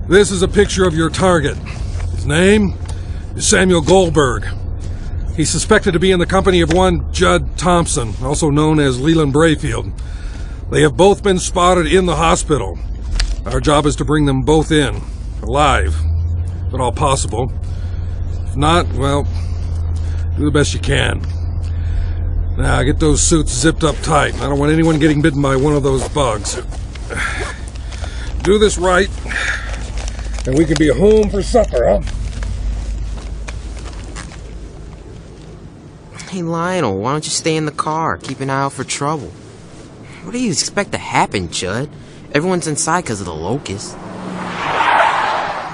This is a picture of your target. His name is Samuel Goldberg. He's suspected to be in the company of one Judd Thompson, also known as Leland Brayfield. They have both been spotted in the hospital. Our job is to bring them both in, alive, if at all possible. If not, well, do the best you can. Now, get those suits zipped up tight. I don't want anyone getting bitten by one of those bugs. Do this right, and we can be home for supper, huh? Hey, Lionel, why don't you stay in the car? Keep an eye out for trouble. What do you expect to happen, Judd? Everyone's inside because of the locust.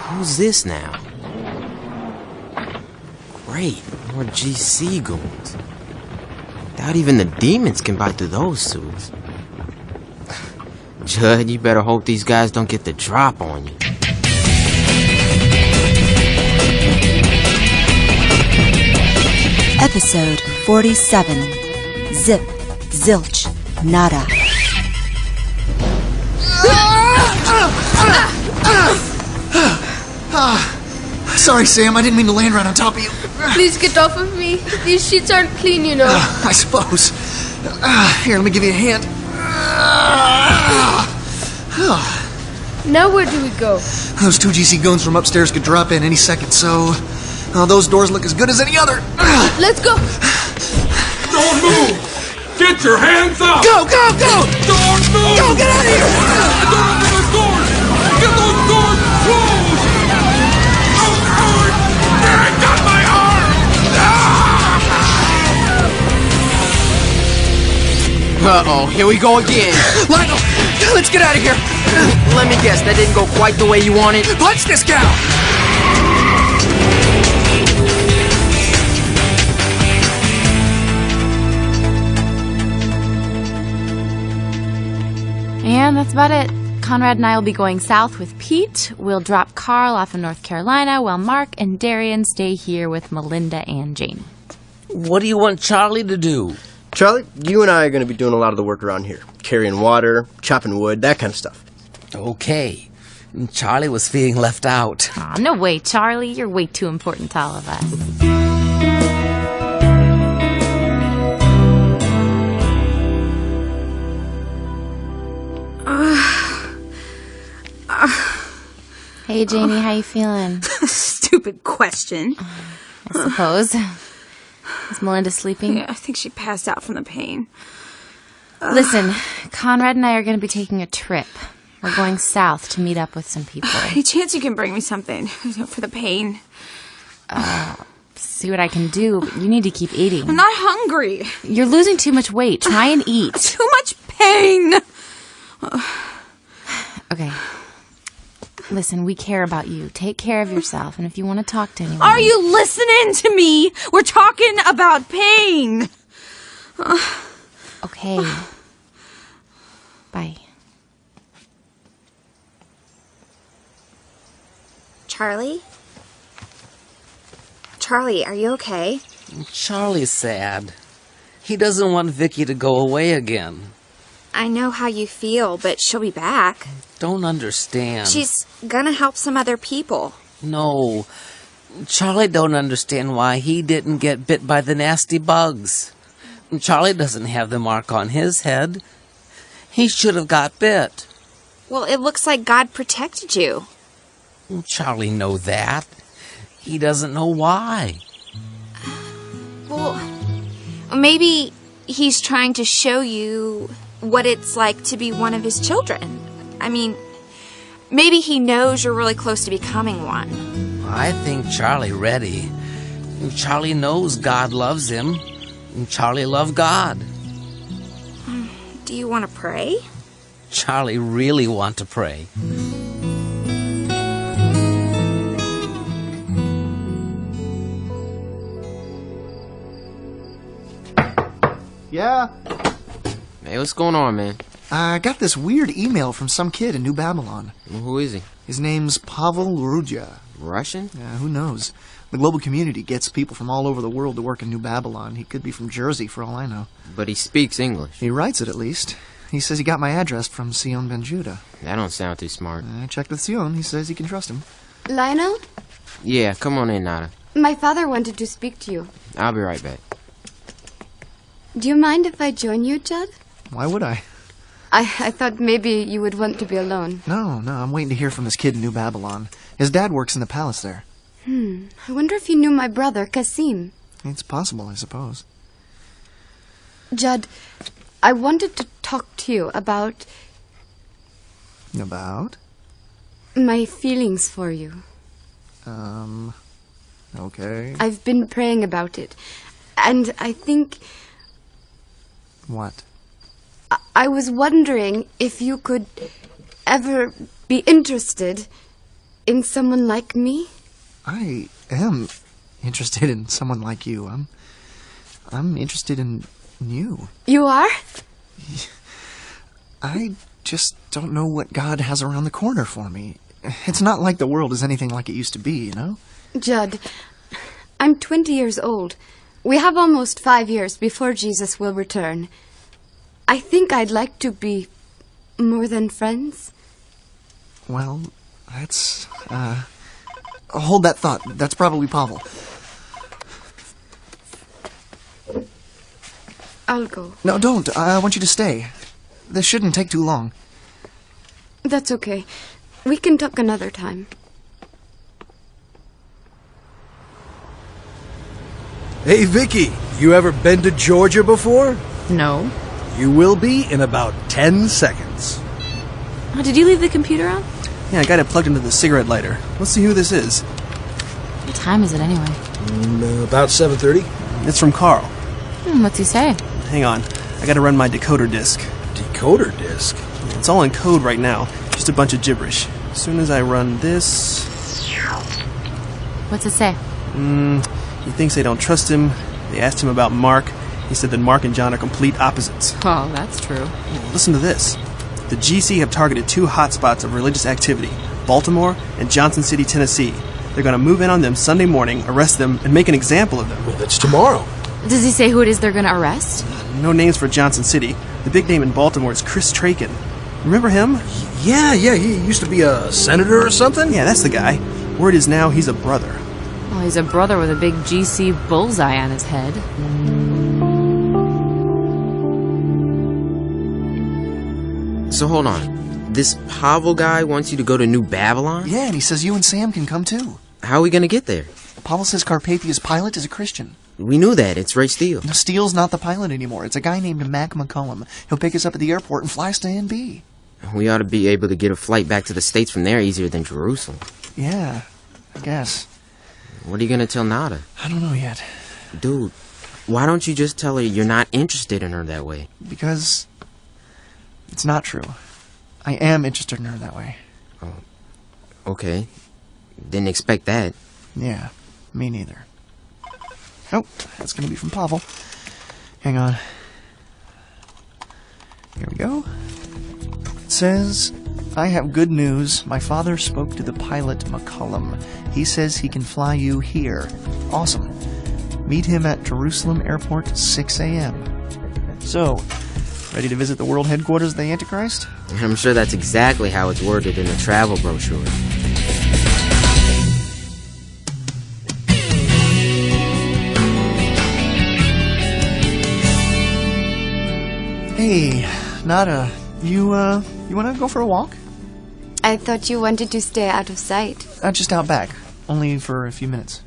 Who's this now? Great, more GC goons. Doubt even the demons can bite through those suits. Judd, you better hope these guys don't get the drop on you. Episode 47. Zip, zilch, nada. Sorry, Sam. I didn't mean to land right on top of you. Please get off of me. These sheets aren't clean, you know. I suppose. Here, let me give you a hand. Now where do we go? Those two GC goons from upstairs could drop in any second, so... those doors look as good as any other. Let's go. Don't move! Get your hands up! Go, go, go! Don't move! Go, get out of here! Don't open those doors! Get those doors closed! I got my arm! Uh-oh, here we go again. Lionel, let's get out of here. Let me guess, that didn't go quite the way you wanted. Punch this gal! And that's about it. Conrad and I will be going south with Pete. We'll drop Carl off in North Carolina while Mark and Darian stay here with Melinda and Jane. What do you want Charlie to do? Charlie, you and I are going to be doing a lot of the work around here. Carrying water, chopping wood, that kind of stuff. Okay. Charlie was feeling left out. Aw, no way, Charlie. You're way too important to all of us. Hey, Janie, how you feeling? Stupid question. I suppose. Is Melinda sleeping? Yeah, I think she passed out from the pain. Listen, Conrad and I are going to be taking a trip. We're going south to meet up with some people. Any chance you can bring me something for the pain? See what I can do, but you need to keep eating. I'm not hungry. You're losing too much weight. Try and eat. Too much pain. Okay. Listen, we care about you. Take care of yourself, and if you want to talk to anyone... Are you listening to me? We're talking about pain. Okay. Bye. Charlie? Charlie, are you okay? Charlie's sad. He doesn't want Vicky to go away again. I know how you feel, but she'll be back. Don't understand. She's gonna help some other people. No. Charlie don't understand why he didn't get bit by the nasty bugs. Charlie doesn't have the mark on his head. He should have got bit. Well, it looks like God protected you. Charlie know that. He doesn't know why. Well, maybe he's trying to show you what it's like to be one of his children. I mean, maybe he knows you're really close to becoming one. I think Charlie ready. Charlie knows God loves him. Charlie love God. Do you want to pray? Charlie really want to pray. Yeah? Hey, what's going on, man? I got this weird email from some kid in New Babylon. Who is he? His name's Pavel Rudya. Russian? Yeah, who knows? The global community gets people from all over the world to work in New Babylon. He could be from Jersey, for all I know. But he speaks English. He writes it, at least. He says he got my address from Sion Ben Judah. That don't sound too smart. I checked with Sion. He says you can trust him. Lionel, Yeah, come on in, Nada. my father wanted to speak to you. I'll be right back. Do you mind if I join you, Judd? Why would I? I thought maybe you would want to be alone. No, I'm waiting to hear from this kid in New Babylon. His dad works in the palace there. I wonder if you knew my brother, Kasim. It's possible, I suppose. Judd, I wanted to talk to you about About? my feelings for you. Okay. I've been praying about it. And I think What? I was wondering if you could ever be interested in someone like me. I am interested in someone like you. I'm interested in you. You are? I just don't know what God has around the corner for me. It's not like the world is anything like it used to be, you know? Judd, I'm 20 years old. We have almost 5 years before Jesus will return. I think I'd like to be more than friends. Well, that's, hold that thought. That's probably Pavel. I'll go. No, don't. I want you to stay. This shouldn't take too long. That's okay. We can talk another time. Hey, Vicky, you ever been to Georgia before? No. You will be in about 10 seconds. Oh, did you leave the computer on? Yeah, I got it plugged into the cigarette lighter. Let's see who this is. What time is it anyway? About 7:30. It's from Carl. What's he say? Hang on. I gotta run my decoder disc. Decoder disc? It's all in code right now. Just a bunch of gibberish. As soon as I run this... What's it say? He thinks they don't trust him. They asked him about Mark. He said that Mark and John are complete opposites. Oh, that's true. Listen to this. The GC have targeted 2 hotspots of religious activity, Baltimore and Johnson City, Tennessee. They're going to move in on them Sunday morning, arrest them, and make an example of them. Well, that's tomorrow. Does he say who it is they're going to arrest? No names for Johnson City. The big name in Baltimore is Chris Traken. Remember him? Yeah, he used to be a senator or something? Yeah, that's the guy. Word is now he's a brother. Well, he's a brother with a big GC bullseye on his head. So hold on. This Pavel guy wants you to go to New Babylon? Yeah, and he says you and Sam can come too. How are we gonna get there? Pavel says Carpathia's pilot is a Christian. We knew that. It's Ray Steele. No, Steele's not the pilot anymore. It's a guy named Mac McCullum. He'll pick us up at the airport and fly us to NB. We ought to be able to get a flight back to the States from there easier than Jerusalem. Yeah, I guess. What are you gonna tell Nada? I don't know yet. Dude, why don't you just tell her you're not interested in her that way? Because it's not true. I am interested in her that way. Oh, okay. Didn't expect that. Yeah, me neither. Oh, that's going to be from Pavel. Hang on. Here we go. It says, I have good news. My father spoke to the pilot McCullum. He says he can fly you here. Awesome. Meet him at Jerusalem Airport, 6 a.m. So, ready to visit the world headquarters of the Antichrist? I'm sure that's exactly how it's worded in the travel brochure. Hey, Nada, you wanna go for a walk? I thought you wanted to stay out of sight. Just out back. Only for a few minutes.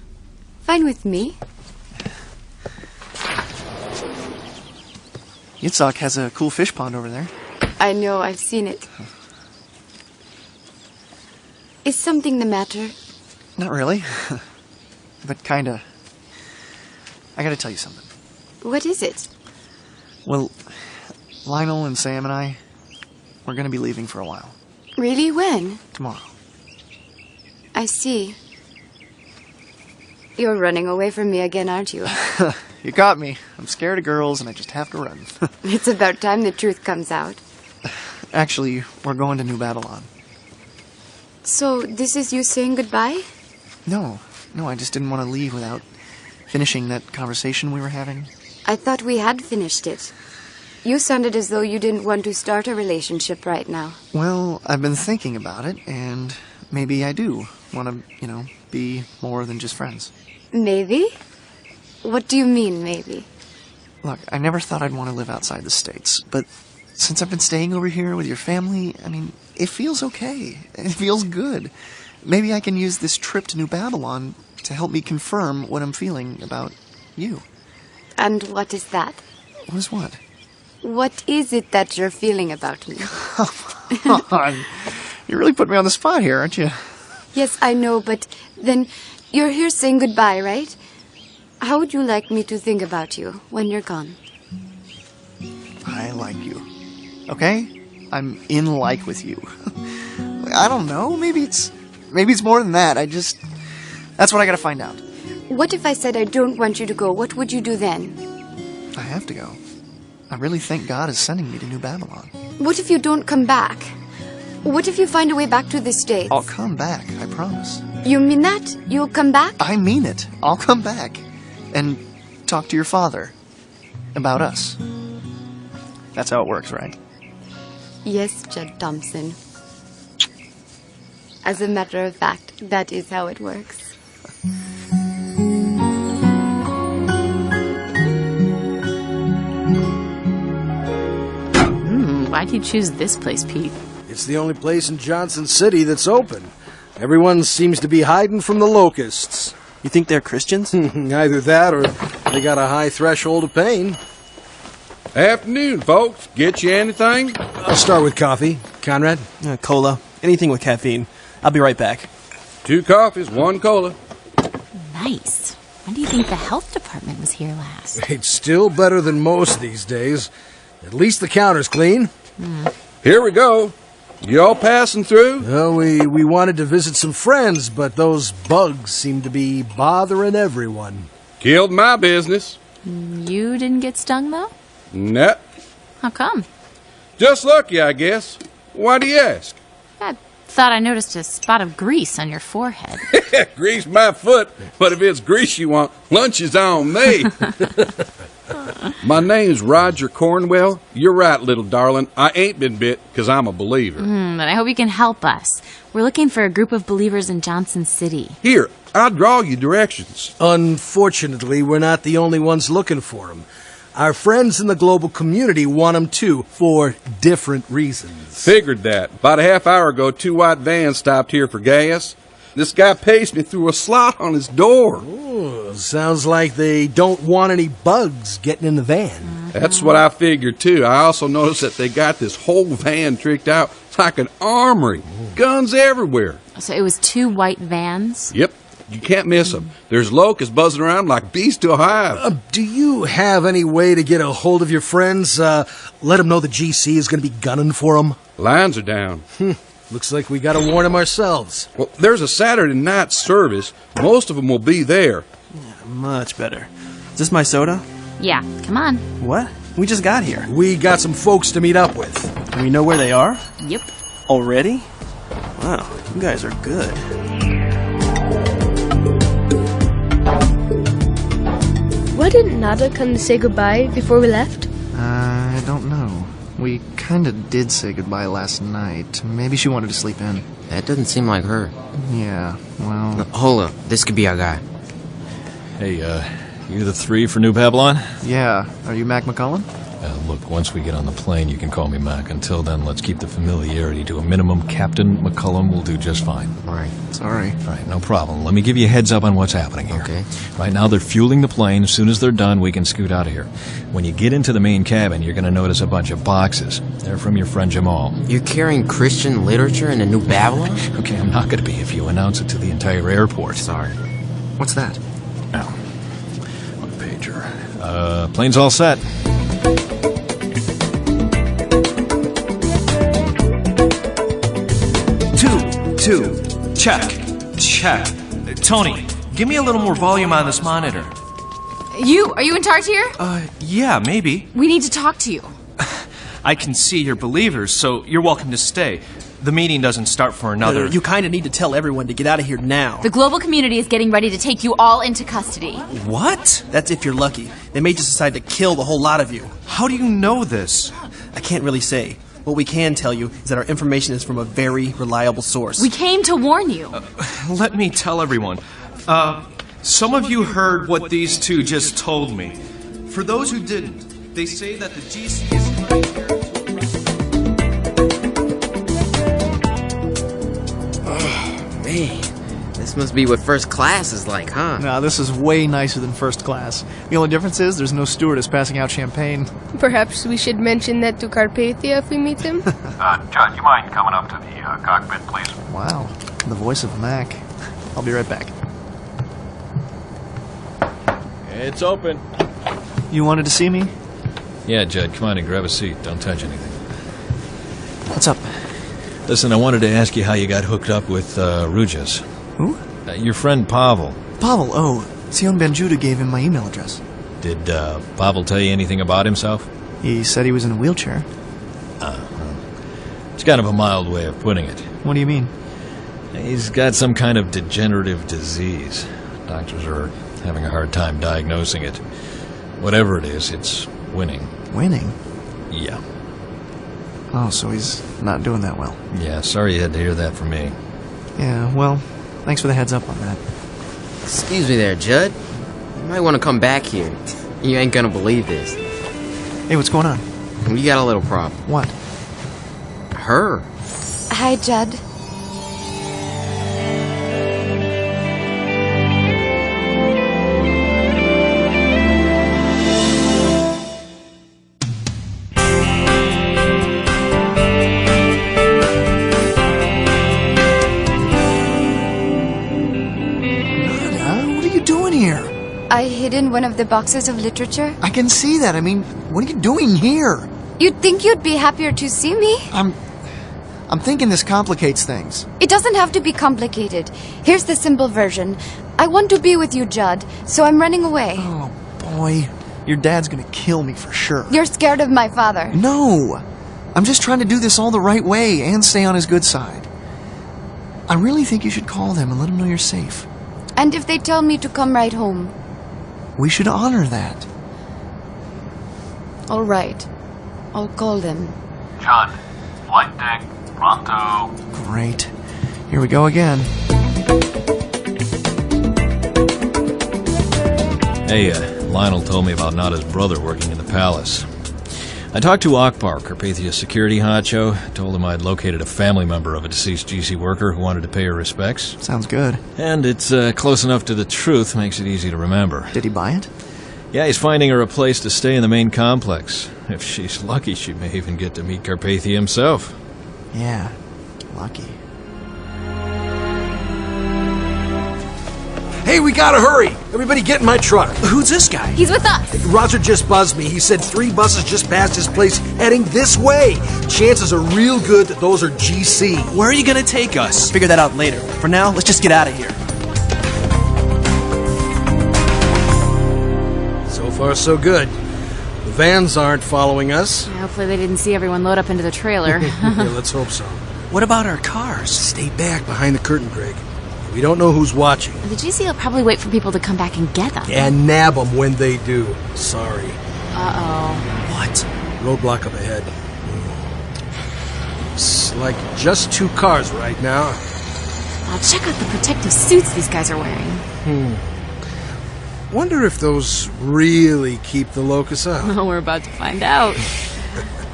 Fine with me. Yitzhak has a cool fish pond over there. I know, I've seen it. Is something the matter? Not really. But kinda. I gotta tell you something. What is it? Well, Lionel and Sam and I, we're gonna be leaving for a while. Really? When? Tomorrow. I see. You're running away from me again, aren't you? You got me. I'm scared of girls and I just have to run. It's about time the truth comes out. Actually, we're going to New Babylon. So, this is you saying goodbye? No, I just didn't want to leave without finishing that conversation we were having. I thought we had finished it. You sounded as though you didn't want to start a relationship right now. Well, I've been thinking about it, and maybe I do want to, be more than just friends. Maybe? What do you mean, maybe? Look, I never thought I'd want to live outside the States, but since I've been staying over here with your family, it feels okay. It feels good. Maybe I can use this trip to New Babylon to help me confirm what I'm feeling about you. And what is that? What is what? What is it that you're feeling about me? Come on. You really put me on the spot here, aren't you? Yes, I know, but then you're here saying goodbye, right? How would you like me to think about you when you're gone? I like you. Okay? I'm in like with you. I don't know. Maybe it's more than that. That's what I gotta find out. What if I said I don't want you to go? What would you do then? I have to go. I really think God is sending me to New Babylon. What if you don't come back? What if you find a way back to the States? I'll come back, I promise. You mean that? You'll come back? I mean it. I'll come back. And talk to your father about us. That's how it works, right? Yes, Judd Thompson. As a matter of fact, that is how it works. Why'd you choose this place, Pete? It's the only place in Johnson City that's open. Everyone seems to be hiding from the locusts. You think they're Christians? Either that or they got a high threshold of pain. Afternoon, folks. Get you anything? I'll start with coffee. Conrad? Cola. Anything with caffeine. I'll be right back. 2 coffees, 1 cola. Nice. When do you think the health department was here last? It's still better than most these days. At least the counter's clean. Here we go. You all passing through? Well, we wanted to visit some friends, but those bugs seem to be bothering everyone. Killed my business. You didn't get stung, though? Nah. How come? Just lucky, I guess. Why do you ask? I thought I noticed a spot of grease on your forehead. Grease my foot, but if it's grease you want, lunch is on me. My name's Roger Cornwell. You're right, little darling. I ain't been bit because I'm a believer. But I hope you can help us. We're looking for a group of believers in Johnson City. Here, I'll draw you directions. Unfortunately, we're not the only ones looking for them. Our friends in the global community want them too, for different reasons. Figured that. About a half hour ago, 2 white vans stopped here for gas. This guy paced me through a slot on his door. Oh, sounds like they don't want any bugs getting in the van. That's what I figured, too. I also noticed that they got this whole van tricked out like an armory. Guns everywhere. So it was 2 white vans? Yep. You can't miss them. There's locusts buzzing around like bees to a hive. Do you have any way to get a hold of your friends? Let them know the GC is going to be gunning for them? Lines are down. Looks like we got to warn them ourselves. Well, there's a Saturday night service. Most of them will be there. Yeah, much better. Is this my soda? Yeah, come on. What? We just got here. We got some folks to meet up with. Do we know where they are? Yep. Already? Wow, you guys are good. Why didn't Nada come to say goodbye before we left? I don't know. We kinda did say goodbye last night. Maybe she wanted to sleep in. That doesn't seem like her. Yeah, well... Hold up. This could be our guy. Hey, you the 3 for New Babylon? Yeah. Are you Mac McCullum? Look, once we get on the plane, you can call me Mac. Until then, let's keep the familiarity to a minimum. Captain McCullum will do just fine. All right. Sorry. All right, no problem. Let me give you a heads up on what's happening here. Okay. Right now, they're fueling the plane. As soon as they're done, we can scoot out of here. When you get into the main cabin, you're going to notice a bunch of boxes. They're from your friend Jamal. You're carrying Christian literature into New Babylon? Okay, I'm not going to be if you announce it to the entire airport. Sorry. What's that? Oh. One pager. Plane's all set. Two. Check. Tony, give me a little more volume on this monitor. Are you in charge here? Yeah, maybe. We need to talk to you. I can see you're believers, so you're welcome to stay. The meeting doesn't start for another... You kind of need to tell everyone to get out of here now. The global community is getting ready to take you all into custody. What? That's if you're lucky. They may just decide to kill the whole lot of you. How do you know this? I can't really say. What we can tell you is that our information is from a very reliable source. We came to warn you. Let me tell everyone. Some of you heard what these two just told me. For those who didn't, they say that the GC is coming here to... Man, this must be what first class is like, huh? Nah, this is way nicer than first class. The only difference is there's no stewardess passing out champagne. Perhaps we should mention that to Carpathia if we meet him? Judd, you mind coming up to the cockpit, please? Wow, the voice of Mac. I'll be right back. It's open. You wanted to see me? Yeah, Judd, come on and grab a seat. Don't touch anything. What's up? Listen, I wanted to ask you how you got hooked up with Rujas. Who? Your friend Pavel. Pavel, oh. Sion Benjuda gave him my email address. Did Pavel tell you anything about himself? He said he was in a wheelchair. It's kind of a mild way of putting it. What do you mean? He's got some kind of degenerative disease. Doctors are having a hard time diagnosing it. Whatever it is, it's winning. Winning? Yeah. Oh, so he's not doing that well. Yeah, sorry you had to hear that from me. Yeah, well, thanks for the heads up on that. Excuse me there, Judd. You might want to come back here. You ain't gonna believe this. Hey, what's going on? We got a little problem. What? Her. Hi, Judd. I hid in one of the boxes of literature. I can see that. I mean, what are you doing here? You'd think you'd be happier to see me. I'm thinking this complicates things. It doesn't have to be complicated. Here's the simple version. I want to be with you, Judd, so I'm running away. Oh, boy. Your dad's gonna kill me for sure. You're scared of my father. No. I'm just trying to do this all the right way and stay on his good side. I really think you should call them and let them know you're safe. And if they tell me to come right home? We should honor that. All right. I'll call them. Judd, flight deck, pronto. Great. Here we go again. Hey, Lionel told me about Nada's brother working in the palace. I talked to Akbar, Carpathia's security honcho, told him I'd located a family member of a deceased GC worker who wanted to pay her respects. Sounds good. And it's close enough to the truth, makes it easy to remember. Did he buy it? Yeah, he's finding her a place to stay in the main complex. If she's lucky, she may even get to meet Carpathia himself. Yeah, lucky. Hey, we gotta hurry! Everybody get in my truck. Who's this guy? He's with us. Roger just buzzed me. He said 3 buses just passed his place heading this way. Chances are real good that those are GC. Where are you gonna take us? Figure that out later. For now, let's just get out of here. So far, so good. The vans aren't following us. Hopefully they didn't see everyone load up into the trailer. Yeah, let's hope so. What about our cars? Stay back behind the curtain, Greg. We don't know who's watching. The GC will probably wait for people to come back and get them. And nab them when they do. Sorry. Uh-oh. What? Roadblock up ahead. It's like just 2 cars right now. I'll check out the protective suits these guys are wearing. Wonder if those really keep the locusts out. Oh, we're about to find out.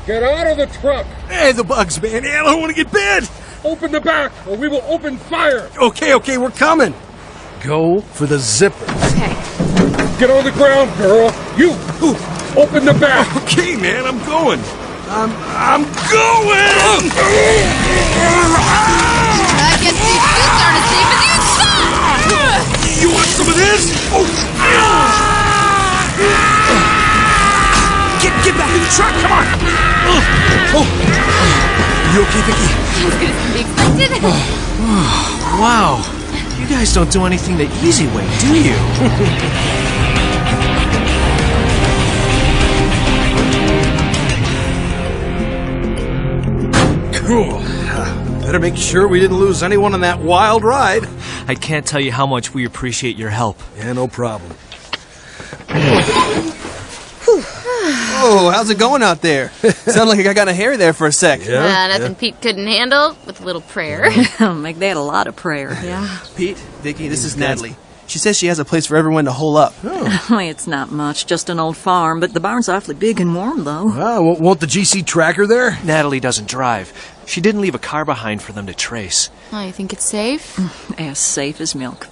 Get out of the truck! Hey, the bugs, man. I don't want to get bit. Open the back, or we will open fire! Okay, we're coming. Go for the zipper. Okay. Get on the ground, girl! You! Open the back! Okay, man, I'm going. I'm going! I guess these suits aren't as safe as you thought! You want some of this? Get back in the truck, come on! You okay, Vicky? As good as can be expected. Wow. You guys don't do anything the easy way, do you? Cool. Better make sure we didn't lose anyone on that wild ride. I can't tell you how much we appreciate your help. Yeah, no problem. Oh, how's it going out there? Sounded like I got a hair there for a sec. Nothing Pete couldn't handle with a little prayer. Make that a lot of prayer. Yeah. Pete, Vicky, this is Natalie. She says she has a place for everyone to hole up. Oh, it's not much, just an old farm, but the barn's awfully big and warm, though. Won't the GC track her there? Natalie doesn't drive. She didn't leave a car behind for them to trace. Oh, you think it's safe? As safe as milk.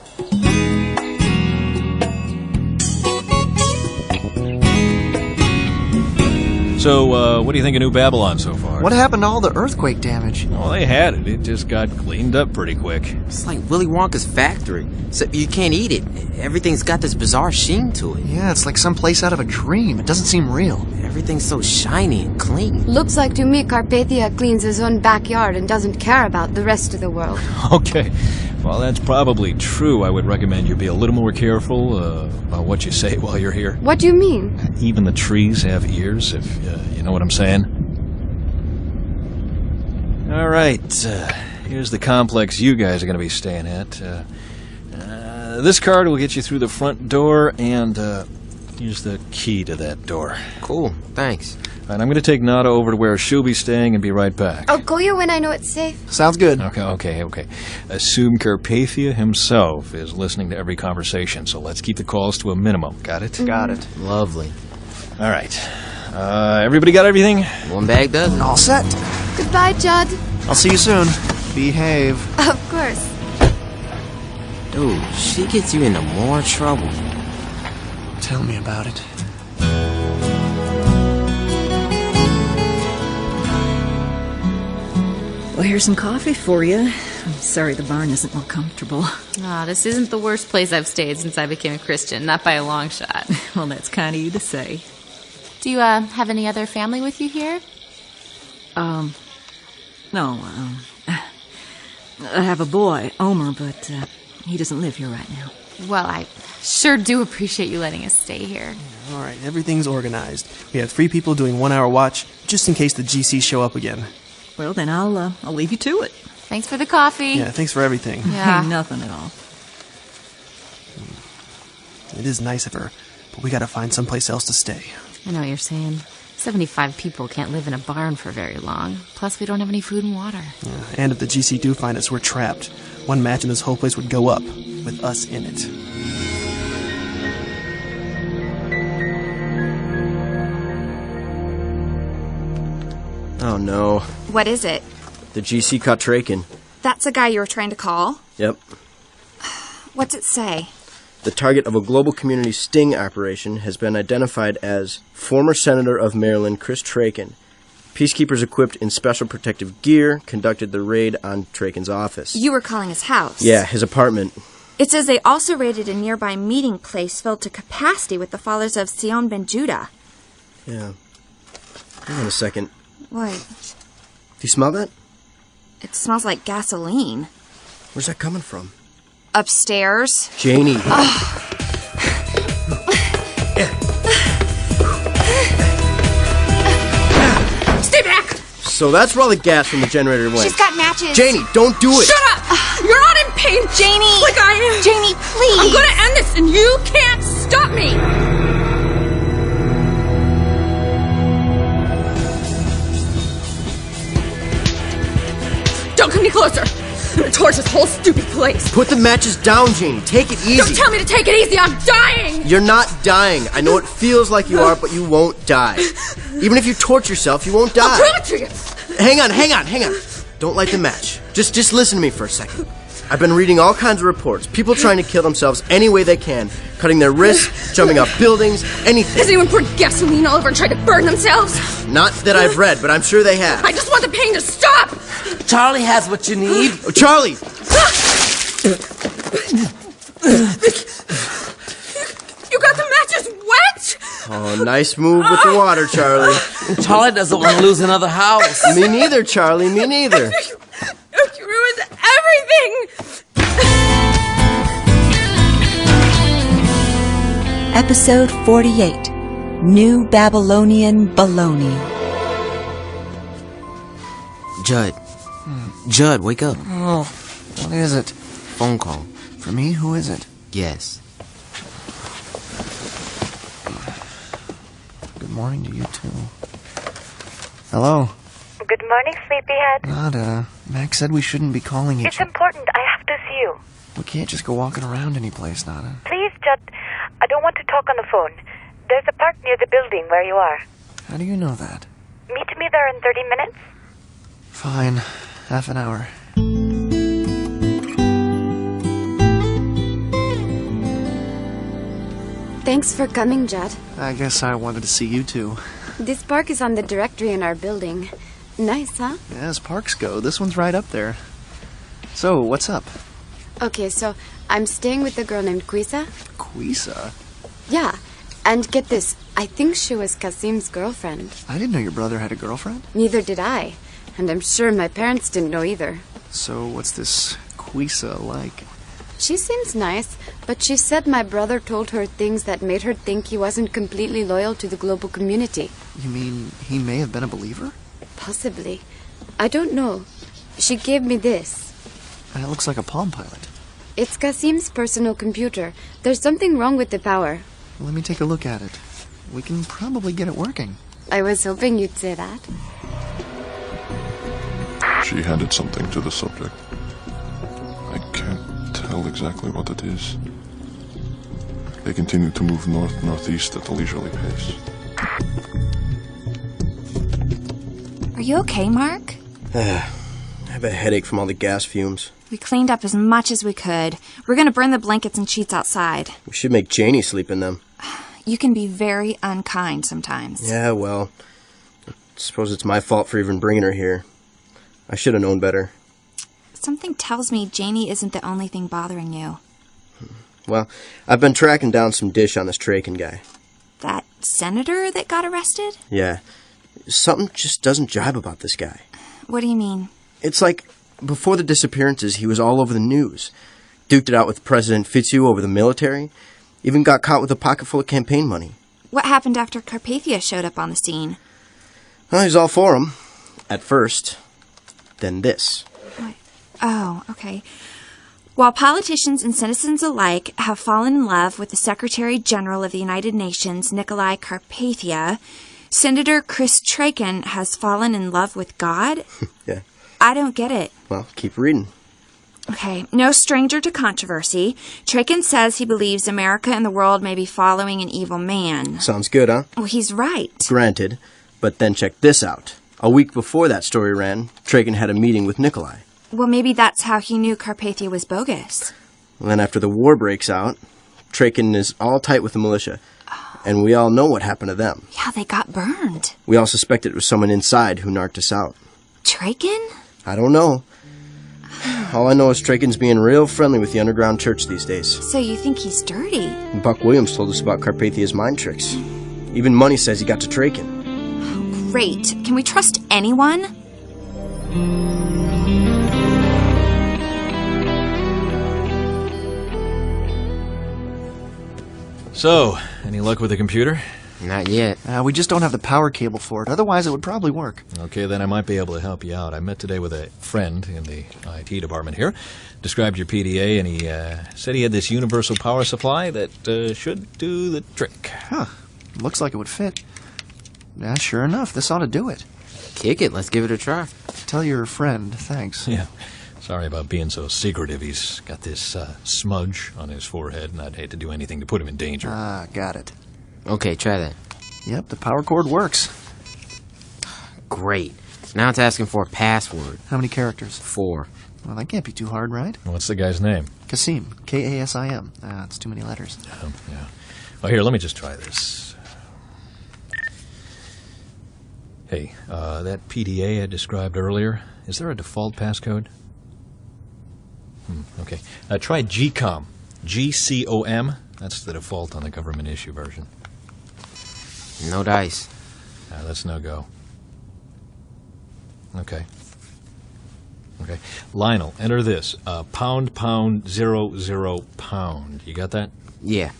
So, what do you think of New Babylon so far? What happened to all the earthquake damage? Well, they had it. It just got cleaned up pretty quick. It's like Willy Wonka's factory. Except you can't eat it. Everything's got this bizarre sheen to it. Yeah, it's like some place out of a dream. It doesn't seem real. Everything's so shiny and clean. Looks like to me Carpathia cleans his own backyard and doesn't care about the rest of the world. Okay. Well, that's probably true. I would recommend you be a little more careful about what you say while you're here. What do you mean? Even the trees have ears, if you know what I'm saying. All right. Here's the complex you guys are going to be staying at. This card will get you through the front door, and here's the key to that door. Cool. Thanks. And I'm going to take Nada over to where she'll be staying and be right back. I'll go here when I know it's safe. Sounds good. Okay. Assume Carpathia himself is listening to every conversation, so let's keep the calls to a minimum. Got it? Got it. Lovely. All right. Everybody got everything? One bag does it. All set. Goodbye, Judd. I'll see you soon. Behave. Of course. Dude, she gets you into more trouble. Tell me about it. Well, here's some coffee for you. I'm sorry the barn isn't more comfortable. Oh, this isn't the worst place I've stayed since I became a Christian, not by a long shot. Well, that's kind of you to say. Do you have any other family with you here? No, I have a boy, Omer, but he doesn't live here right now. Well, I sure do appreciate you letting us stay here. All right, everything's organized. We have 3 people doing 1-hour watch, just in case the GC show up again. Well, then I'll leave you to it. Thanks for the coffee. Yeah, thanks for everything. Yeah. Ain't nothing at all. It is nice of her, but we gotta find someplace else to stay. I know what you're saying. 75 people can't live in a barn for very long. Plus, we don't have any food and water. Yeah, and if the GC do find us, we're trapped. One match and this whole place would go up, with us in it. Oh no. What is it? The GC caught Traken. That's the guy you were trying to call? Yep. What's it say? The target of a global community sting operation has been identified as former Senator of Maryland Chris Traken. Peacekeepers equipped in special protective gear conducted the raid on Traken's office. You were calling his house. Yeah, his apartment. It says they also raided a nearby meeting place filled to capacity with the followers of Sion ben Judah. Yeah. Hang on a second. What? Do you smell that? It smells like gasoline. Where's that coming from? Upstairs. Janie. Stay back! So that's where all the gas from the generator went. She's got matches. Janie, don't do it! Shut up! You're not in pain, Janie! Like I am. Janie, please! I'm gonna end this and you can't stop me! Don't come any closer! I'm gonna torch this whole stupid place! Put the matches down, Janie. Take it easy. Don't tell me to take it easy! I'm dying! You're not dying. I know it feels like you are, but you won't die. Even if you torch yourself, you won't die. I'll prove it to you! Hang on. Don't light the match. Just listen to me for a second. I've been reading all kinds of reports. People trying to kill themselves any way they can. Cutting their wrists, jumping off buildings, anything. Has anyone poured gasoline all over and tried to burn themselves? Not that I've read, but I'm sure they have. I just want the pain to stop! Charlie has what you need. Oh, Charlie! You got the matches wet? Oh, nice move with the water, Charlie. Charlie doesn't want to lose another house. Me neither, Charlie. Me neither. You ruined everything! Episode 48, New Babylonian Baloney. Judd, Judd, wake up. Oh, what is it? Phone call. For me? Who is it? Yes. Good morning to you, too. Hello? Good morning, sleepyhead. Nada. Max said we shouldn't be calling each It's important. I have to see you. We can't just go walking around any place, Nada. Please, Judd. I don't want to talk on the phone. There's a park near the building where you are. How do you know that? Meet me there in 30 minutes. Fine. Half an hour. Thanks for coming, Judd. I guess I wanted to see you, too. This park is on the directory in our building. Nice, huh? Yeah, as parks go, this one's right up there. So, what's up? Okay, so I'm staying with a girl named Quisa. Quisa? Yeah, and get this. I think she was Kasim's girlfriend. I didn't know your brother had a girlfriend. Neither did I. And I'm sure my parents didn't know either. So, what's this Quisa like? She seems nice, but she said my brother told her things that made her think he wasn't completely loyal to the global community. You mean he may have been a believer? Possibly. I don't know. She gave me this. It looks like a Palm Pilot. It's Kasim's personal computer. There's something wrong with the power. Let me take a look at it. We can probably get it working. I was hoping you'd say that. She handed something to the subject. I can't tell exactly what it is. They continue to move north-northeast at a leisurely pace. Are you okay, Mark? I have a headache from all the gas fumes. We cleaned up as much as we could. We're going to burn the blankets and sheets outside. We should make Janie sleep in them. You can be very unkind sometimes. Yeah, well, I suppose it's my fault for even bringing her here. I should have known better. Something tells me Janie isn't the only thing bothering you. Well, I've been tracking down some dish on this Traken guy. That senator that got arrested? Yeah. Something just doesn't jibe about this guy. What do you mean? It's like, before the disappearances, he was all over the news. Duked it out with President Fitzhugh over the military. Even got caught with a pocket full of campaign money. What happened after Carpathia showed up on the scene? Well, he's all for him. At first. Then this. What? Oh, okay. While politicians and citizens alike have fallen in love with the Secretary General of the United Nations, Nicolae Carpathia, Senator Chris Traken has fallen in love with God? Yeah. I don't get it. Well, keep reading. Okay, no stranger to controversy. Traken says he believes America and the world may be following an evil man. Sounds good, huh? Well, he's right. Granted. But then check this out. A week before that story ran, Traken had a meeting with Nicolae. Well, maybe that's how he knew Carpathia was bogus. And then after the war breaks out, Traken is all tight with the militia. And we all know what happened to them. Yeah, they got burned. We all suspected it was someone inside who narked us out. Traken? I don't know. All I know is Traken's being real friendly with the underground church these days. So you think he's dirty? Buck Williams told us about Carpathia's mind tricks. Even Money says he got to Traken. Oh, great. Can we trust anyone? So, any luck with the computer? Not yet. We just don't have the power cable for it. Otherwise, it would probably work. Okay, then I might be able to help you out. I met today with a friend in the IT department here. Described your PDA, and he said he had this universal power supply that should do the trick. Huh. Looks like it would fit. Yeah, sure enough. This ought to do it. Kick it. Let's give it a try. Tell your friend thanks. Yeah. Sorry about being so secretive. He's got this smudge on his forehead, and I'd hate to do anything to put him in danger. Ah, got it. Okay, try that. Yep, the power cord works. Great. Now it's asking for a password. How many characters? 4. Well, that can't be too hard, right? What's the guy's name? Kasim. K-A-S-I-M. It's too many letters. Yeah. Well, here, let me just try this. Hey, that PDA I described earlier, is there a default passcode? Okay. Try GCOM. G-C-O-M. That's the default on the government issue version. No dice. That's no go. Okay. Lionel, enter this. Pound, pound, 0, 0, pound. You got that? Yeah.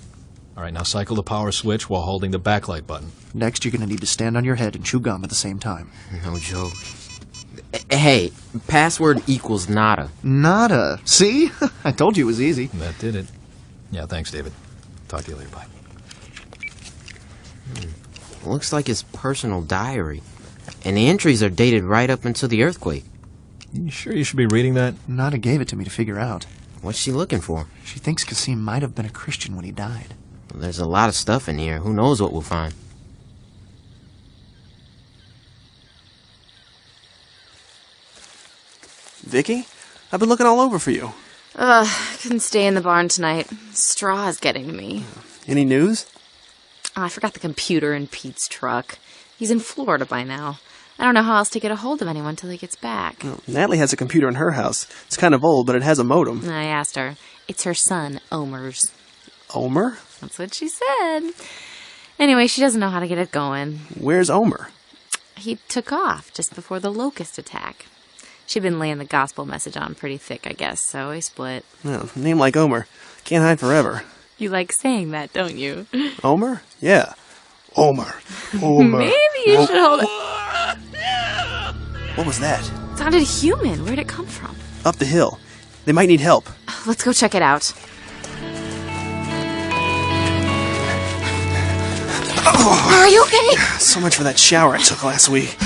All right, now cycle the power switch while holding the backlight button. Next, you're going to need to stand on your head and chew gum at the same time. No joke. Hey, password equals nada. Nada. See? I told you it was easy. That did it. Yeah, thanks, David. Talk to you later. Bye. Looks like his personal diary. And the entries are dated right up until the earthquake. You sure you should be reading that? Nada gave it to me to figure out. What's she looking for? She thinks Kasim might have been a Christian when he died. Well, there's a lot of stuff in here. Who knows what we'll find? Vicky, I've been looking all over for you. Couldn't stay in the barn tonight. Straw is getting to me. Any news? Oh, I forgot the computer in Pete's truck. He's in Florida by now. I don't know how else to get a hold of anyone till he gets back. Well, Natalie has a computer in her house. It's kind of old, but it has a modem. I asked her. It's her son, Omer's. Omer? That's what she said. Anyway, she doesn't know how to get it going. Where's Omer? He took off just before the locust attack. She'd been laying the gospel message on pretty thick, I guess, so he split. Oh, name like Omer. Can't hide forever. You like saying that, don't you? Omer? Yeah. Omer. Omer. Maybe you should hold it. What was that? It sounded human. Where'd it come from? Up the hill. They might need help. Let's go check it out. Oh. Are you okay? So much for that shower I took last week.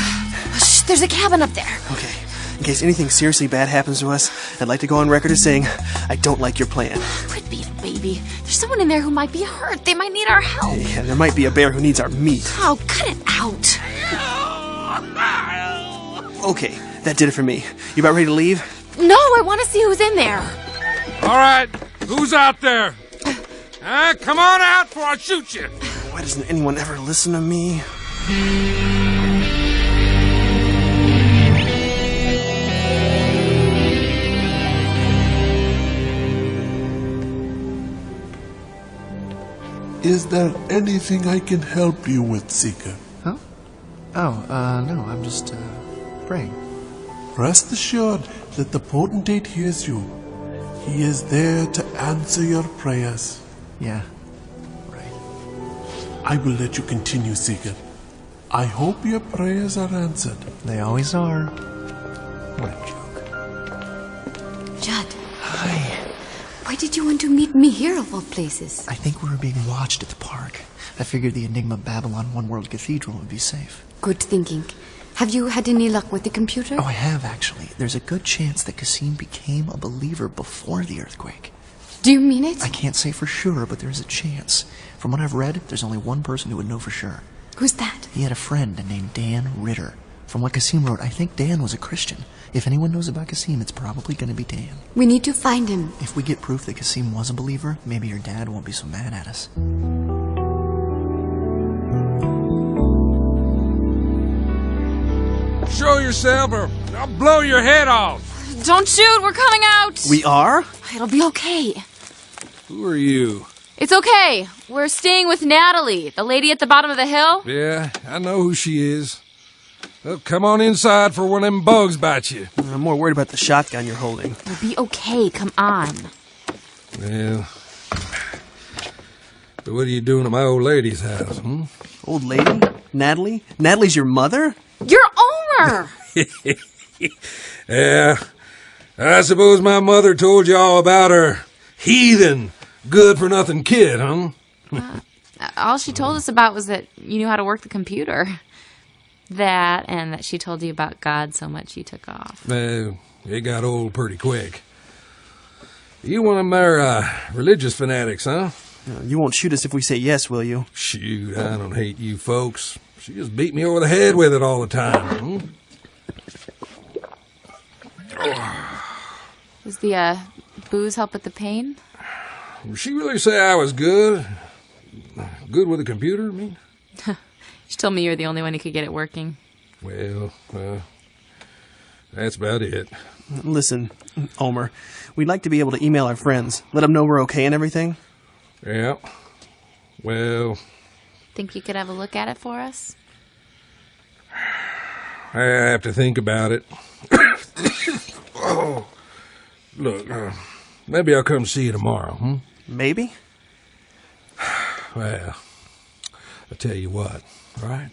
Shh, there's a cabin up there. Okay. In case anything seriously bad happens to us, I'd like to go on record as saying, I don't like your plan. Quit being a baby. There's someone in there who might be hurt. They might need our help. Yeah, there might be a bear who needs our meat. Oh, cut it out. Okay, that did it for me. You about ready to leave? No, I want to see who's in there. All right, who's out there? Come on out before I shoot you. Why doesn't anyone ever listen to me? Is there anything I can help you with, Seeker? Huh? Oh, no, I'm just, praying. Rest assured that the potentate hears you. He is there to answer your prayers. Yeah. I will let you continue, Seeker. I hope your prayers are answered. They always are. What a joke. Judd. Hi. Why did you want to meet me here of all places? I think we were being watched at the park. I figured the Enigma Babylon One World Cathedral would be safe. Good thinking. Have you had any luck with the computer? Oh, I have, actually. There's a good chance that Kasim became a believer before the earthquake. Do you mean it? I can't say for sure, but there's a chance. From what I've read, there's only one person who would know for sure. Who's that? He had a friend named Dan Ritter. From what Kasim wrote, I think Dan was a Christian. If anyone knows about Kasim, it's probably going to be Dan. We need to find him. If we get proof that Kasim was a believer, maybe your dad won't be so mad at us. Show yourself or I'll blow your head off. Don't shoot. We're coming out. We are? It'll be okay. Who are you? It's okay. We're staying with Natalie, the lady at the bottom of the hill. Yeah, I know who she is. Well, come on inside for one of them bugs bite you. I'm more worried about the shotgun you're holding. We'll be okay. Come on. Well, but what are you doing at my old lady's house, Old lady? Natalie? Natalie's your mother? You're Omer! Yeah, I suppose my mother told you all about her heathen, good-for-nothing kid, huh? All she told us about was that you knew how to work the computer. That, and that she told you about God so much you took off. It got old pretty quick. You one of them religious fanatics, huh? You won't shoot us if we say yes, will you? Shoot, I don't hate you folks. She just beat me over the head with it all the time. Does the booze help with the pain? Did she really say I was good? Good with a computer, I mean? She told me you were the only one who could get it working. Well, that's about it. Listen, Omer, we'd like to be able to email our friends, let them know we're okay and everything. Yeah. Well... Think you could have a look at it for us? I have to think about it. Oh, look, maybe I'll come see you tomorrow, Maybe? Well, I'll tell you what, all right?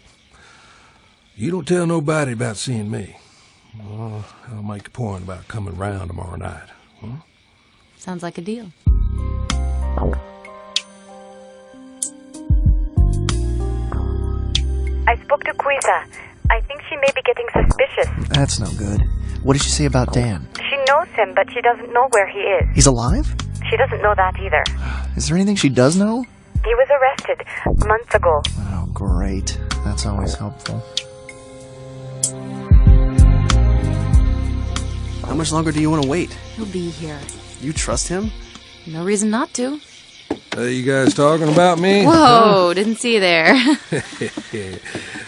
You don't tell nobody about seeing me. I'll make a point about coming round tomorrow night. Huh? Sounds like a deal. I spoke to Quiza. I think she may be getting suspicious. That's no good. What did she say about Dan? She knows him, but she doesn't know where he is. He's alive? She doesn't know that either. Is there anything she does know? He was arrested months ago. Oh, great. That's always helpful. How much longer do you want to wait? He'll be here. You trust him? No reason not to. You guys talking about me? Whoa, didn't see you there.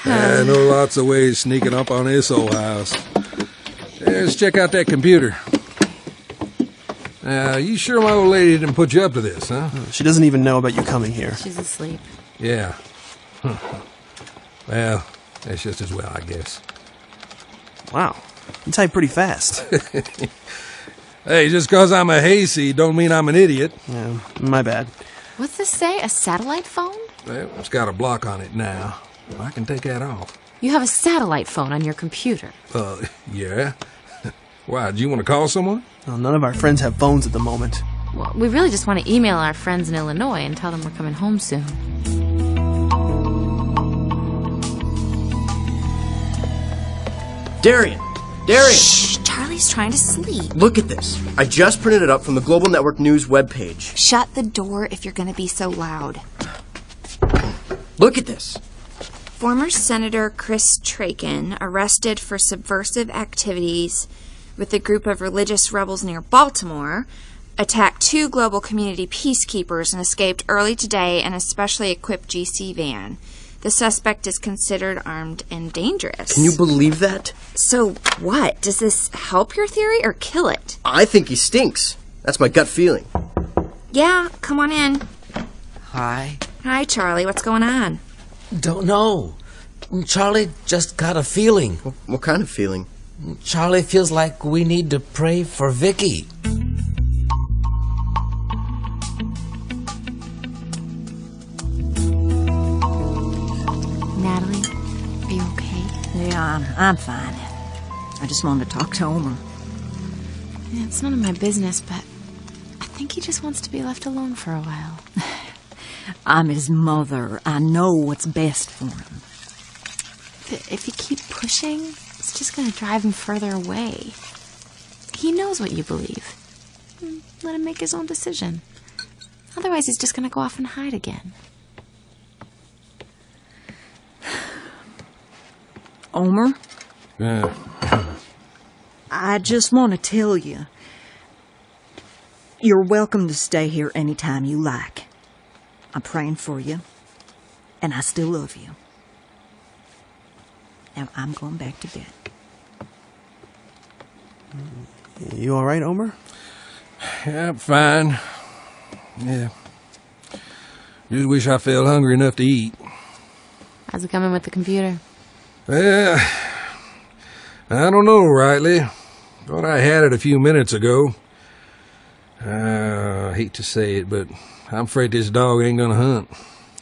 I know lots of ways sneaking up on this old house. Let's check out that computer. You sure my old lady didn't put you up to this, huh? She doesn't even know about you coming here. She's asleep. Yeah. Well, that's just as well, I guess. Wow. You type pretty fast. Hey, just 'cause I'm a hayseed don't mean I'm an idiot. Yeah, my bad. What's this say? A satellite phone? Well, it's got a block on it now. I can take that off. You have a satellite phone on your computer. Yeah. Why, do you want to call someone? Well, none of our friends have phones at the moment. Well, we really just want to email our friends in Illinois and tell them we're coming home soon. Darian! Darian! Shh, Charlie's trying to sleep. Look at this. I just printed it up from the Global Network News webpage. Shut the door if you're going to be so loud. Look at this. Former Senator Chris Traken, arrested for subversive activities with a group of religious rebels near Baltimore, attacked 2 global community peacekeepers and escaped early today in a specially equipped GC van. The suspect is considered armed and dangerous. Can you believe that? So what? Does this help your theory or kill it? I think he stinks. That's my gut feeling. Yeah, come on in. Hi. Hi, Charlie. What's going on? Don't know. Charlie just got a feeling. What kind of feeling? Charlie feels like we need to pray for Vicky. Natalie, are you okay? Yeah, I'm fine. I just wanted to talk to Omer. Yeah, it's none of my business, but I think he just wants to be left alone for a while. I'm his mother. I know what's best for him. If you keep pushing, it's just going to drive him further away. He knows what you believe. Let him make his own decision. Otherwise, he's just going to go off and hide again. Omer? Yeah. I just want to tell you, you're welcome to stay here anytime you like. I'm praying for you, and I still love you. Now I'm going back to bed. You all right, Omer? Yeah, I'm fine. Yeah. Just wish I felt hungry enough to eat. How's it coming with the computer? Well, I don't know, Riley. Thought I had it a few minutes ago. I hate to say it, but I'm afraid this dog ain't gonna hunt.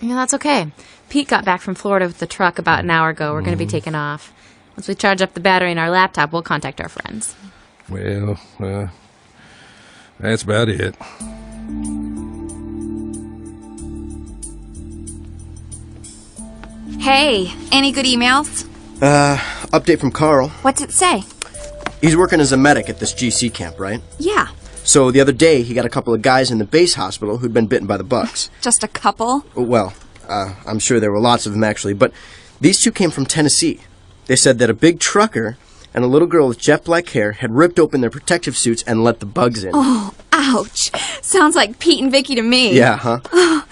Yeah, that's okay. Pete got back from Florida with the truck about an hour ago. We're going to be taking off. Once we charge up the battery in our laptop, we'll contact our friends. Well, that's about it. Hey, any good emails? Update from Carl. What's it say? He's working as a medic at this GC camp, right? Yeah. So the other day, he got a couple of guys in the base hospital who'd been bitten by the bugs. Just a couple? Well, I'm sure there were lots of them, actually, but these 2 came from Tennessee. They said that a big trucker and a little girl with jet black hair had ripped open their protective suits and let the bugs in. Oh, ouch. Sounds like Pete and Vicky to me. Yeah, huh? Oh,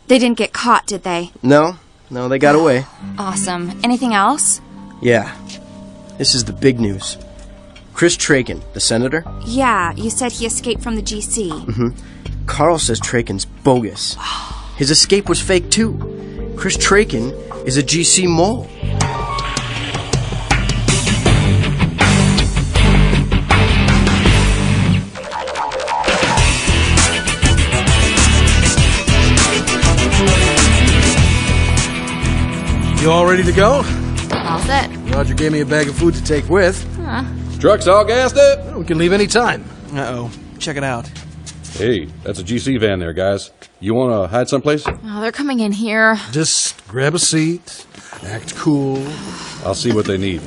they didn't get caught, did they? No, they got away. Awesome. Anything else? Yeah. This is the big news. Chris Traken, the senator? Yeah, you said he escaped from the GC. Mm-hmm. Carl says Traken's bogus. His escape was fake, too. Chris Traken is a GC mole. You all ready to go? All set. Roger gave me a bag of food to take with. Oh, Huh? Truck's all gassed up? We can leave any time. Uh-oh. Check it out. Hey, that's a GC van there, guys. You want to hide someplace? Oh, they're coming in here. Just grab a seat, act cool. I'll see what they need.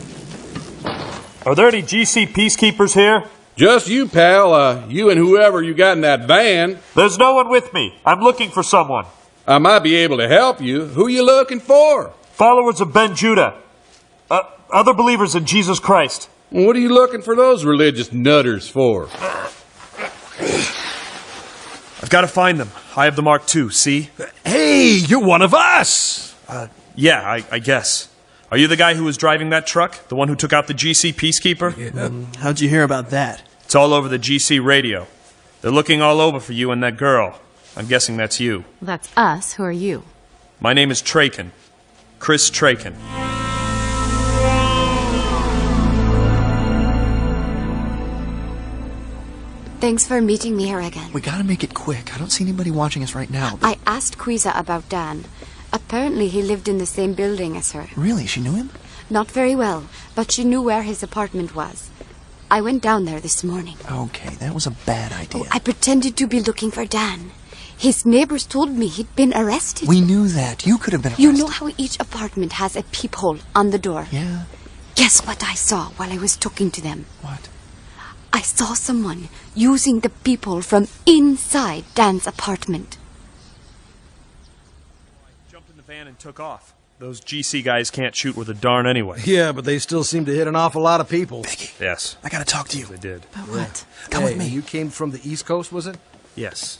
Are there any GC peacekeepers here? Just you, pal. You and whoever you got in that van. There's no one with me. I'm looking for someone. I might be able to help you. Who you looking for? Followers of Ben Judah. Other believers in Jesus Christ. What are you looking for those religious nutters for? I've got to find them. I have the Mark II, see? Hey, you're one of us! Yeah, I guess. Are you the guy who was driving that truck? The one who took out the GC peacekeeper? Yeah. How'd you hear about that? It's all over the GC radio. They're looking all over for you and that girl. I'm guessing that's you. That's us. Who are you? My name is Traken. Chris Traken. Thanks for meeting me here again. We gotta make it quick. I don't see anybody watching us right now. I asked Quiza about Dan. Apparently he lived in the same building as her. Really? She knew him? Not very well, but she knew where his apartment was. I went down there this morning. Okay, that was a bad idea. I pretended to be looking for Dan. His neighbors told me he'd been arrested. We knew that. You could have been arrested. You know how each apartment has a peephole on the door? Yeah. Guess what I saw while I was talking to them? What? I saw someone using the peephole from inside Dan's apartment. I jumped in the van and took off. Those GC guys can't shoot with a darn anyway. Yeah, but they still seem to hit an awful lot of people. Vicky, yes. I gotta talk to you. They did. About what? Come with me. You came from the East Coast, was it? Yes.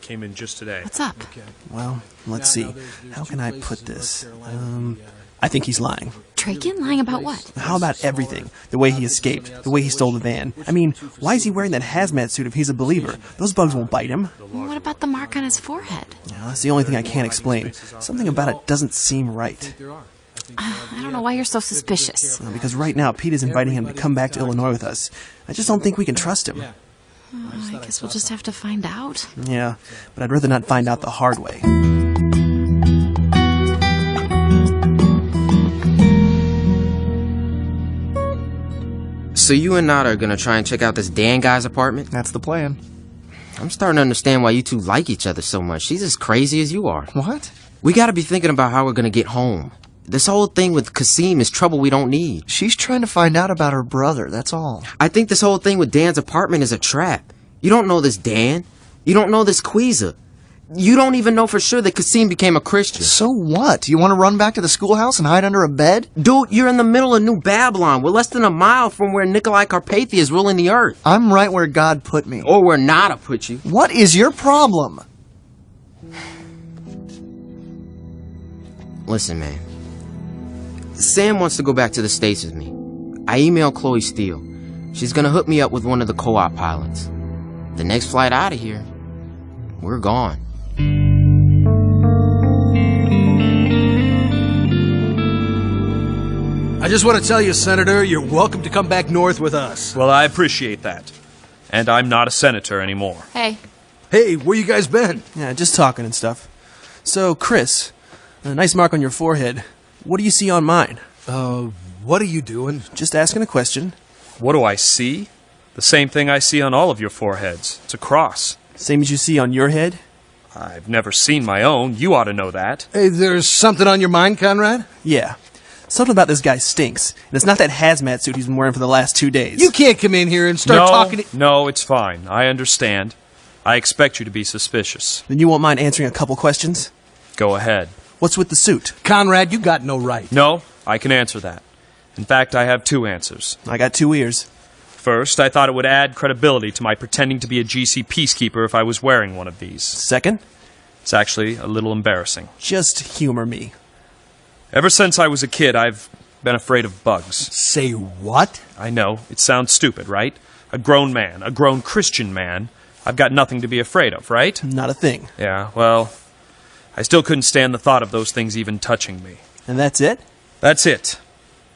Came in just today. What's up? Okay. Well, let's see. How can I put this? I think he's lying. Traken? Lying about what? How about everything? The way he escaped, the way he stole the van. I mean, why is he wearing that hazmat suit if he's a believer? Those bugs won't bite him. Well, what about the mark on his forehead? Yeah, that's the only thing I can't explain. Something about it doesn't seem right. I don't know why you're so suspicious. Because right now, Pete is inviting him to come back to Illinois with us. I just don't think we can trust him. I guess we'll just have to find out. Yeah, but I'd rather not find out the hard way. So you and Nada are gonna try and check out this Dan guy's apartment? That's the plan. I'm starting to understand why you two like each other so much. She's as crazy as you are. What? We gotta be thinking about how we're gonna get home. This whole thing with Kasim is trouble we don't need. She's trying to find out about her brother, that's all. I think this whole thing with Dan's apartment is a trap. You don't know this Dan. You don't know this Quiza. You don't even know for sure that Kasim became a Christian. So what? You want to run back to the schoolhouse and hide under a bed? Dude, you're in the middle of New Babylon. We're less than a mile from where Nikolai Carpathia is ruling the earth. I'm right where God put me. Or where Nada put you. What is your problem? Listen, man. Sam wants to go back to the States with me. I emailed Chloe Steele. She's gonna hook me up with one of the co-op pilots. The next flight out of here, we're gone. I just want to tell you, Senator, you're welcome to come back north with us. Well, I appreciate that. And I'm not a senator anymore. Hey. Hey, where you guys been? Yeah, just talking and stuff. So, Chris, a nice mark on your forehead. What do you see on mine? What are you doing? Just asking a question. What do I see? The same thing I see on all of your foreheads. It's a cross. Same as you see on your head? I've never seen my own. You ought to know that. Hey, there's something on your mind, Conrad? Yeah. Something about this guy stinks. And it's not that hazmat suit he's been wearing for the last 2 days. You can't come in here and start talking to... No, it's fine. I understand. I expect you to be suspicious. Then you won't mind answering a couple questions? Go ahead. What's with the suit? Conrad, you got no right. No, I can answer that. In fact, I have 2 answers. I got 2 ears. First, I thought it would add credibility to my pretending to be a GC peacekeeper if I was wearing one of these. Second? It's actually a little embarrassing. Just humor me. Ever since I was a kid, I've been afraid of bugs. Say what? I know, it sounds stupid, right? A grown man, a grown Christian man. I've got nothing to be afraid of, right? Not a thing. Yeah, well, I still couldn't stand the thought of those things even touching me. And that's it? That's it.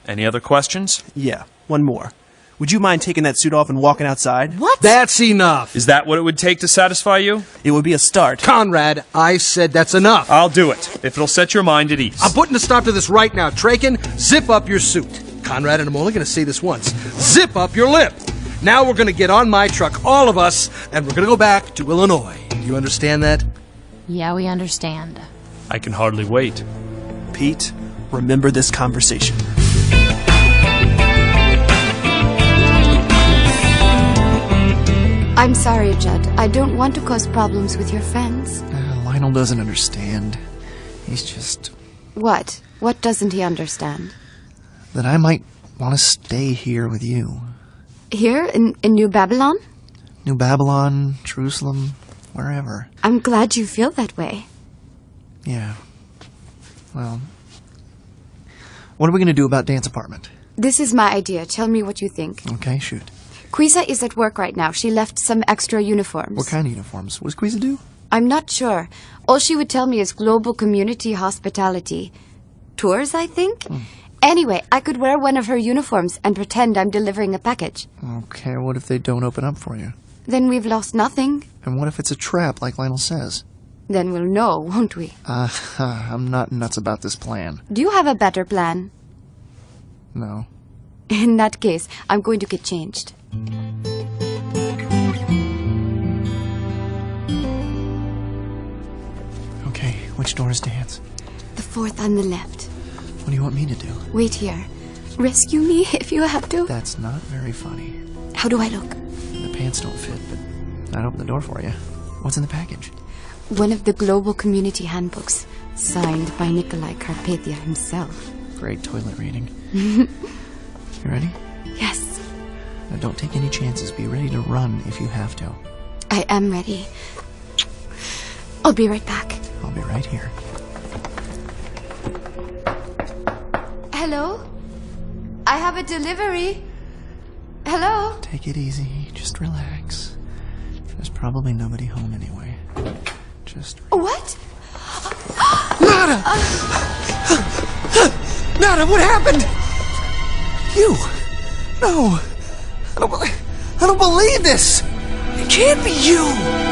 Any other questions? Yeah, one more. Would you mind taking that suit off and walking outside? What? That's enough. Is that what it would take to satisfy you? It would be a start. Conrad, I said that's enough. I'll do it, if it'll set your mind at ease. I'm putting a stop to this right now. Traken, zip up your suit. Conrad, and I'm only going to say this once. Zip up your lip! Now we're going to get on my truck, all of us, and we're going to go back to Illinois. You understand that? Yeah, we understand. I can hardly wait. Pete, remember this conversation. I'm sorry, Judd. I don't want to cause problems with your friends. Lionel doesn't understand. He's just... What? What doesn't he understand? that I might want to stay here with you. Here in New Babylon? New Babylon, Jerusalem, wherever. I'm glad you feel that way. Yeah. Well, what are we going to do about Dan's apartment? This is my idea. Tell me what you think. Okay, shoot. Quisa is at work right now. She left some extra uniforms. What kind of uniforms? What does Quisa do? I'm not sure. All she would tell me is global community hospitality. Tours, I think? Anyway, I could wear one of her uniforms and pretend I'm delivering a package. Okay, what if they don't open up for you? Then we've lost nothing. And what if it's a trap, like Lionel says? Then we'll know, won't we? I'm not nuts about this plan. Do you have a better plan? No. In that case, I'm going to get changed. Okay, which door is Dan's? The fourth on the left. What do you want me to do? Wait here. Rescue me if you have to. That's not very funny. How do I look? The pants don't fit, but I'd open the door for you. What's in the package? One of the Global Community Handbooks, signed by Nikolai Carpathia himself. Great toilet reading. You ready? Yes. Now don't take any chances. Be ready to run if you have to. I am ready. I'll be right back. I'll be right here. Hello? I have a delivery. Hello? Take it easy. Just relax. There's probably nobody home anyway. Just... What? Nada! Nada, what happened? You! No! I don't believe this! It can't be you!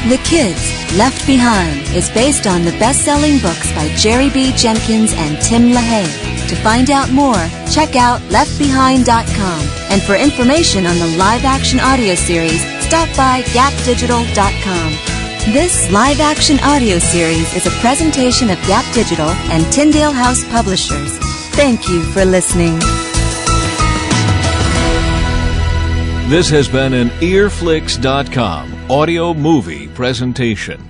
The Kids, Left Behind is based on the best-selling books by Jerry B. Jenkins and Tim LaHaye. To find out more, check out leftbehind.com. And for information on the live-action audio series, stop by gapdigital.com. This live-action audio series is a presentation of Gap Digital and Tyndale House Publishers. Thank you for listening. This has been an Earflix.com audio movie presentation.